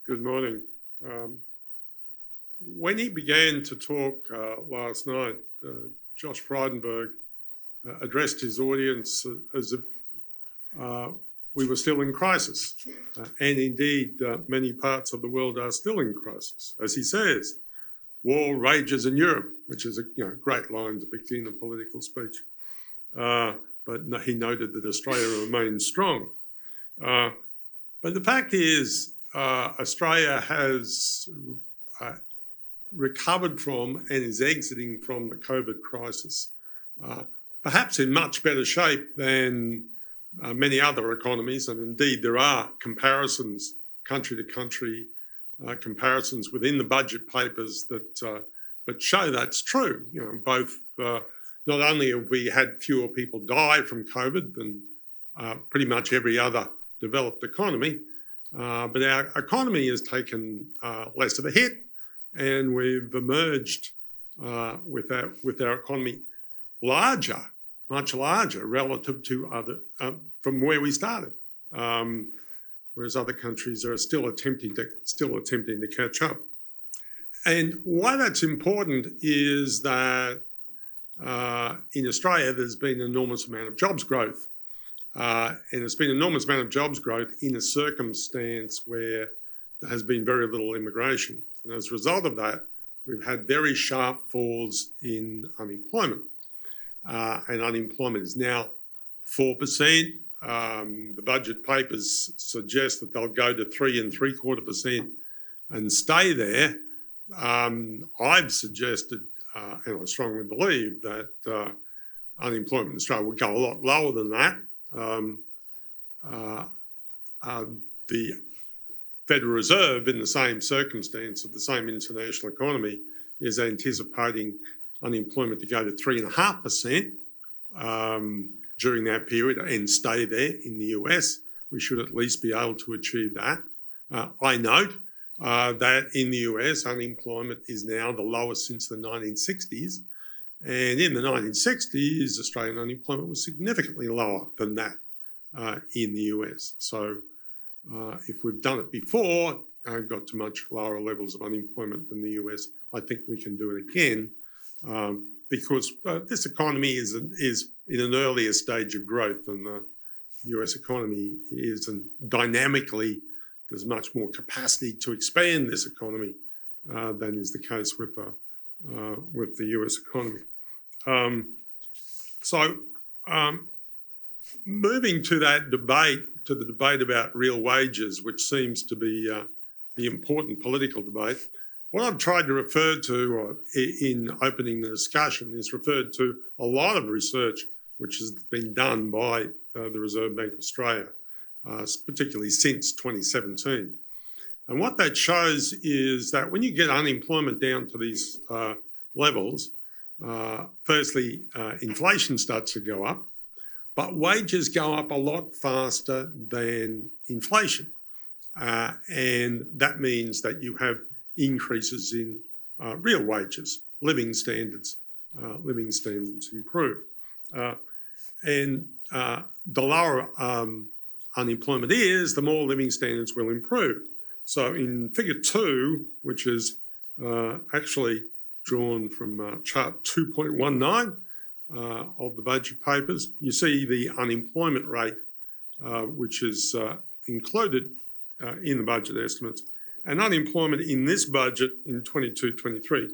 Good morning. When he began to talk last night, Josh Frydenberg addressed his audience as if we were still in crisis. And indeed, many parts of the world are still in crisis. As he says, war rages in Europe, which is a great line to begin a political speech. But he noted that Australia remains strong. But the fact is, Australia has recovered from and is exiting from the COVID crisis, perhaps in much better shape than many other economies. And indeed, there are comparisons, country to country comparisons within the budget papers that show that's true. Both not only have we had fewer people die from COVID than pretty much every other developed economy, but our economy has taken less of a hit, and we've emerged with our economy much larger relative to other from where we started. Whereas other countries are still attempting to catch up. And why that's important is that in Australia there's been an enormous amount of jobs growth. And there's been an enormous amount of jobs growth in a circumstance where there has been very little immigration. And as a result of that, we've had very sharp falls in unemployment. And unemployment is now 4%. The budget papers suggest that they'll go to 3.75% and stay there. I've suggested, and I strongly believe, that unemployment in Australia will go a lot lower than that. The Federal Reserve, in the same circumstance of the same international economy, is anticipating unemployment to go to 3.5% during that period and stay there. In the US, we should at least be able to achieve that. I note that in the US, unemployment is now the lowest since the 1960s. And in the 1960s, Australian unemployment was significantly lower than that in the US. So if we've done it before and got to much lower levels of unemployment than the US, I think we can do it again because this economy is in an earlier stage of growth than the US economy is, and dynamically there's much more capacity to expand this economy than is the case with the US economy. Moving to that debate, to the debate about real wages, which seems to be the important political debate, what I've tried to refer to in opening the discussion is referred to a lot of research which has been done by the Reserve Bank of Australia, particularly since 2017. And what that shows is that when you get unemployment down to these levels, firstly, inflation starts to go up, but wages go up a lot faster than inflation. And that means that you have increases in real wages, living standards improve. And the lower unemployment is, the more living standards will improve. So in figure 2, which is actually drawn from chart 2.19 of the budget papers, you see the unemployment rate, which is included in the budget estimates. And unemployment in this budget in 22-23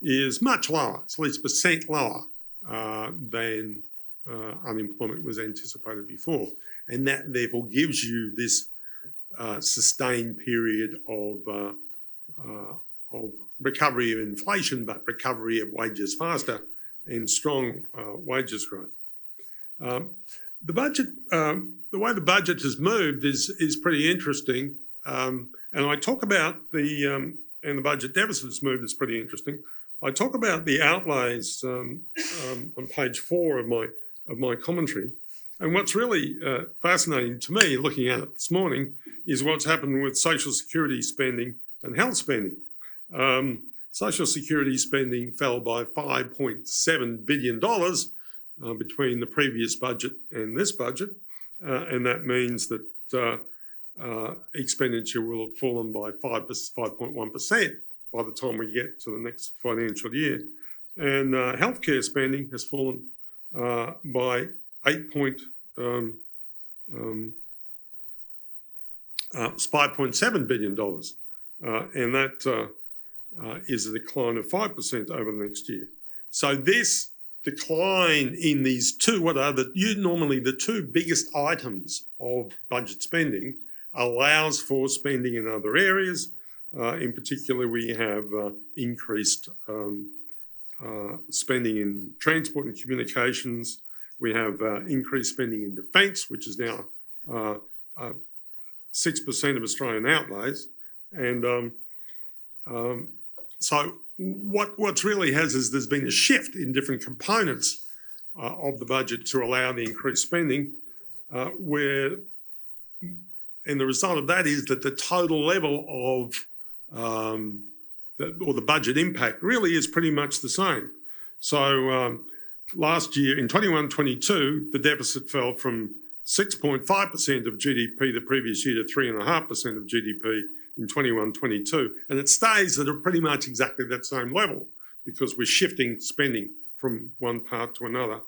is much lower. It's at least % lower than unemployment was anticipated before. And that therefore gives you this sustained period of recovery of inflation, but recovery of wages faster and strong wages growth. The budget, the way the budget has moved is pretty interesting. And I talk about and the budget deficit has moved is pretty interesting. I talk about the outlays on page 4 of my commentary. And what's really fascinating to me, looking at it this morning, is what's happened with social security spending and health spending. Social security spending fell by $5.7 billion between the previous budget and this budget. And that means that expenditure will have fallen by 5.1% by the time we get to the next financial year. And healthcare spending has fallen by $5.7 billion. And that is a decline of 5% over the next year. So this decline in these two, what are normally the two biggest items of budget spending, allows for spending in other areas. In particular, we have increased spending in transport and communications. We have increased spending in defence, which is now 6% of Australian outlays. And so what's really is there's been a shift in different components of the budget to allow the increased spending, and the result of that is that the total level of the budget impact really is pretty much the same. So last year in 21-22, the deficit fell from 6.5% of GDP the previous year to 3.5% of GDP in 21-22, and it stays at pretty much exactly that same level because we're shifting spending from one part to another.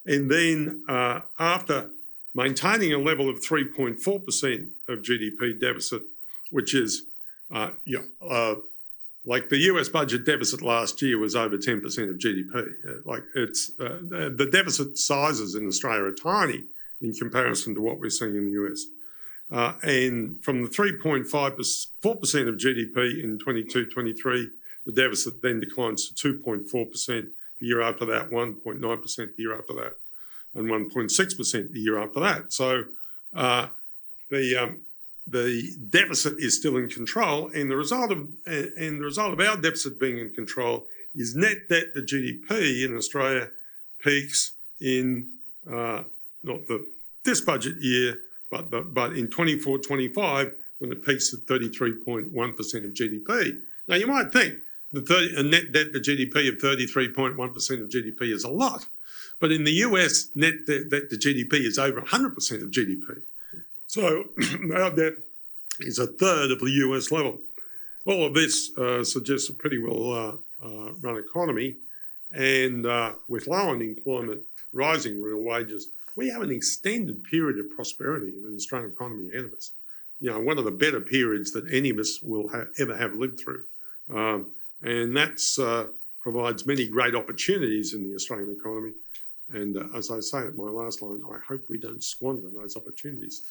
And then after maintaining a level of 3.4% of GDP deficit, which is like the US budget deficit last year was over 10% of GDP. The deficit sizes in Australia are tiny in comparison to what we're seeing in the US. And from the 3.4% of GDP in 22-23, the deficit then declines to 2.4% the year after that, 1.9% the year after that, and 1.6% the year after that. So the deficit is still in control, and the result of our deficit being in control is net debt to GDP in Australia peaks in this budget year, but in 24-25 when it peaks at 33.1% of GDP. Now you might think a net debt to GDP of 33.1% of GDP is a lot, but in the US, net debt to GDP is over 100% of GDP. So our debt is a third of the US level. All of this suggests a pretty well run economy, and with low unemployment, rising real wages, we have an extended period of prosperity in the Australian economy ahead of us. You know, one of the better periods that any of us will ever have lived through. And that provides many great opportunities in the Australian economy. And as I say at my last line, I hope we don't squander those opportunities.